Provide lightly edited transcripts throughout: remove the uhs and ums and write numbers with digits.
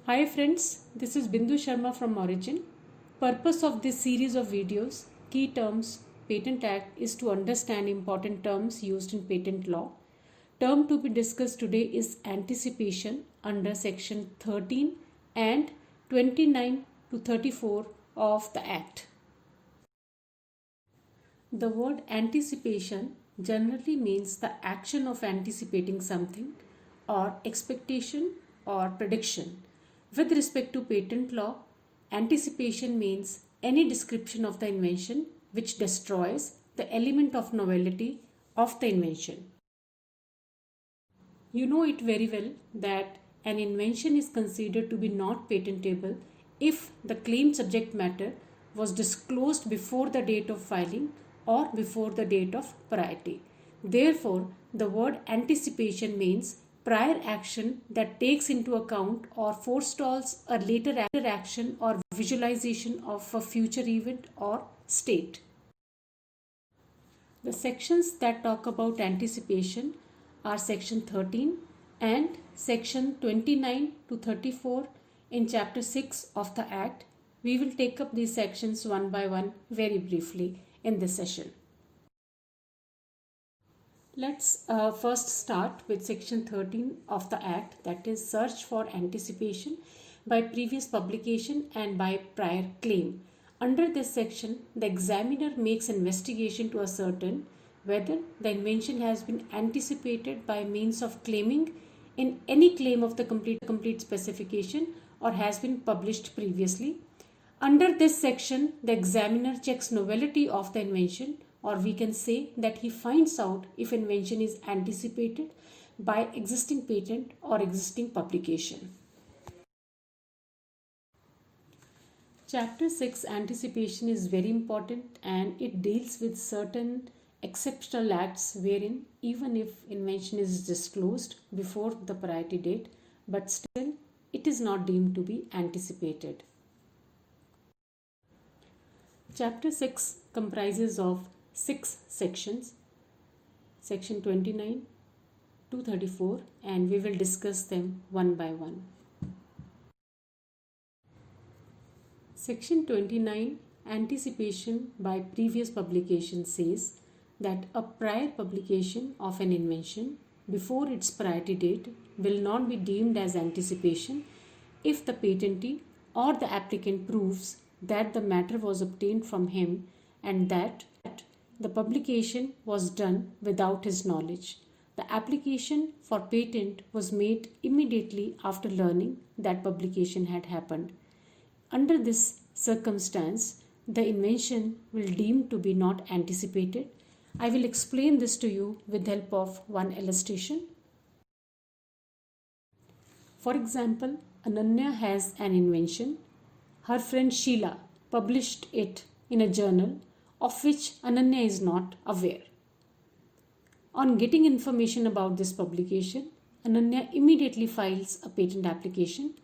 Hi friends, this is Bindu Sharma from Origin. Purpose of this series of videos, Key Terms, Patent Act, is to understand important terms used in patent law. Term to be discussed today is anticipation under section 13 and 29 to 34 of the Act. The word anticipation generally means the action of anticipating something or expectation or prediction. With respect to patent law, anticipation means any description of the invention which destroys the element of novelty of the invention. You know it very well that an invention is considered to be not patentable if the claimed subject matter was disclosed before the date of filing or before the date of priority. Therefore, the word anticipation means prior action that takes into account or forestalls a later action or visualization of a future event or state. The sections that talk about anticipation are section 13 and section 29 to 34 in chapter 6 of the Act. We will take up these sections one by one very briefly in this session. Let's first start with section 13 of the Act, that is search for anticipation by previous publication and by prior claim. Under this section, the examiner makes investigation to ascertain whether the invention has been anticipated by means of claiming in any claim of the complete specification or has been published previously. Under this section, the examiner checks novelty of the invention, or we can say that he finds out if invention is anticipated by existing patent or existing publication. Chapter 6 anticipation is very important and it deals with certain exceptional acts wherein even if invention is disclosed before the priority date, but still it is not deemed to be anticipated. Chapter 6 comprises of 6 sections, section 29 to 34, and we will discuss them one by one. Section 29, anticipation by previous publication, says that a prior publication of an invention before its priority date will not be deemed as anticipation if the patentee or the applicant proves that the matter was obtained from him and that the publication was done without his knowledge. The application for patent was made immediately after learning that publication had happened. Under this circumstance, the invention will deem to be not anticipated. I will explain this to you with the help of one illustration. For example, Ananya has an invention. Her friend Sheila published it in a journal of which Ananya is not aware. On getting information about this publication, Ananya immediately files a patent application.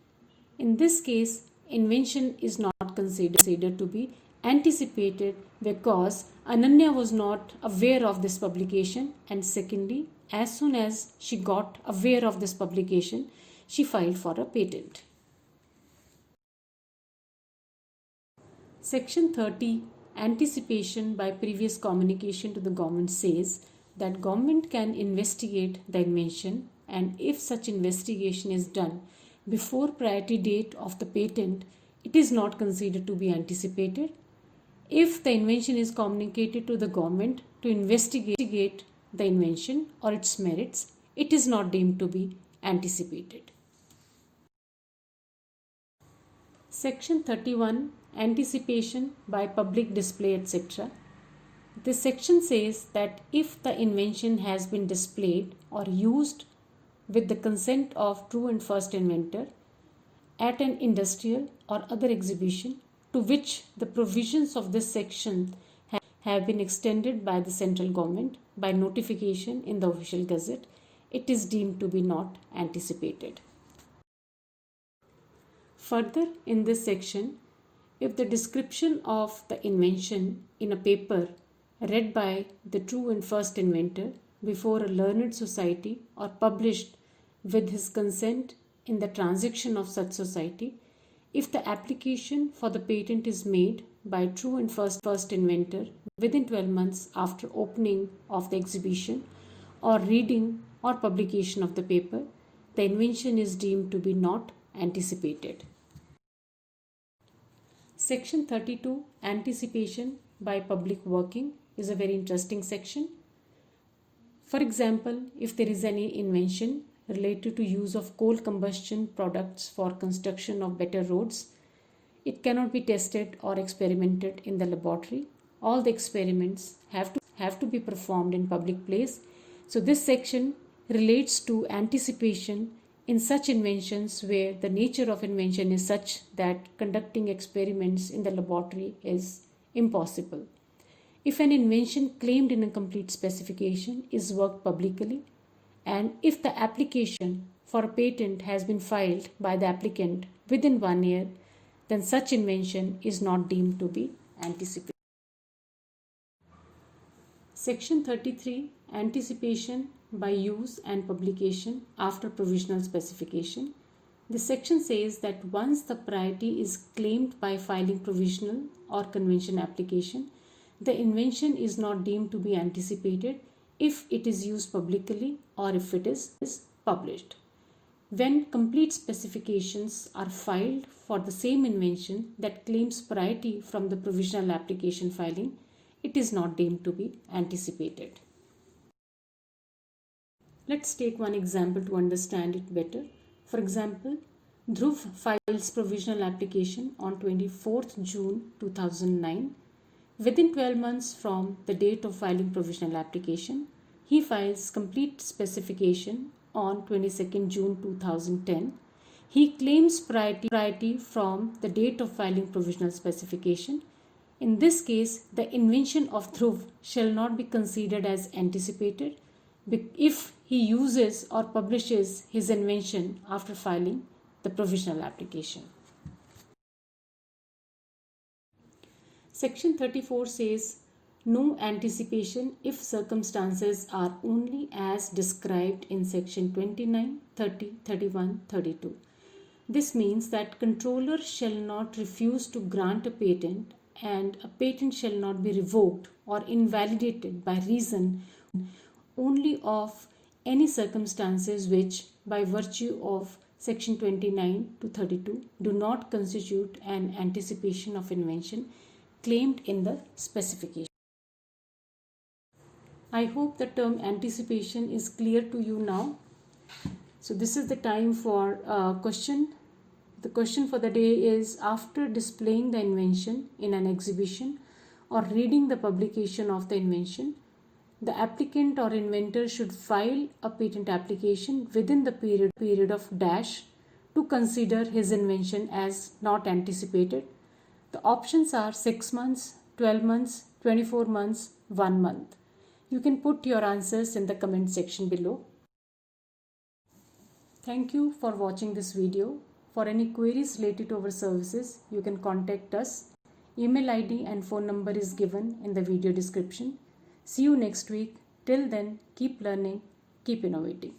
In this case, invention is not considered to be anticipated because Ananya was not aware of this publication, and secondly, as soon as she got aware of this publication, she filed for a patent. Section 30, anticipation by previous communication to the government, says that government can investigate the invention, and if such investigation is done before priority date of the patent, it is not considered to be anticipated. If the invention is communicated to the government to investigate the invention or its merits, it is not deemed to be anticipated. Section 31, anticipation by public display, etc. This section says that if the invention has been displayed or used with the consent of true and first inventor at an industrial or other exhibition to which the provisions of this section have been extended by the central government by notification in the official gazette, it is deemed to be not anticipated. Further, in this section, if the description of the invention in a paper read by the true and first inventor before a learned society or published with his consent in the transaction of such society if the application for the patent is made by true and first inventor within 12 months after opening of the exhibition or reading or publication of the paper, the invention is deemed to be not anticipated. Section 32, Anticipation by Public Working, is a very interesting section. For example, if there is any invention related to use of coal combustion products for construction of better roads, it cannot be tested or experimented in the laboratory. All the experiments have to be performed in public place. So this section relates to anticipation in such inventions where the nature of invention is such that conducting experiments in the laboratory is impossible. If an invention claimed in a complete specification is worked publicly, and if the application for a patent has been filed by the applicant within 1 year, then such invention is not deemed to be anticipated. Section 33, Anticipation by Use and Publication after Provisional Specification. This section says that once the priority is claimed by filing provisional or convention application, the invention is not deemed to be anticipated if it is used publicly or if it is published. When complete specifications are filed for the same invention that claims priority from the provisional application filing, it is not deemed to be anticipated. Let's take one example to understand it better. For example, Dhruv files provisional application on 24th June 2009. Within 12 months from the date of filing provisional application, he files complete specification on 22nd June 2010. He claims priority from the date of filing provisional specification. In this case, the invention of Dhruv shall not be considered as anticipated if he uses or publishes his invention after filing the provisional application. Section 34 says no anticipation if circumstances are only as described in section 29, 30, 31, 32. This means that controller shall not refuse to grant a patent and a patent shall not be revoked or invalidated by reason only of any circumstances which, by virtue of section 29 to 32, do not constitute an anticipation of invention claimed in the specification. I hope the term anticipation is clear to you now. So this is the time for question. The question for the day is, after displaying the invention in an exhibition or reading the publication of the invention, the applicant or inventor should file a patent application within the period of dash to consider his invention as not anticipated. The options are 6 months, 12 months, 24 months, 1 month. You can put your answers in the comment section below. Thank you for watching this video. For any queries related to our services, you can contact us. Email ID and phone number is given in the video description. See you next week. Till then, keep learning, keep innovating.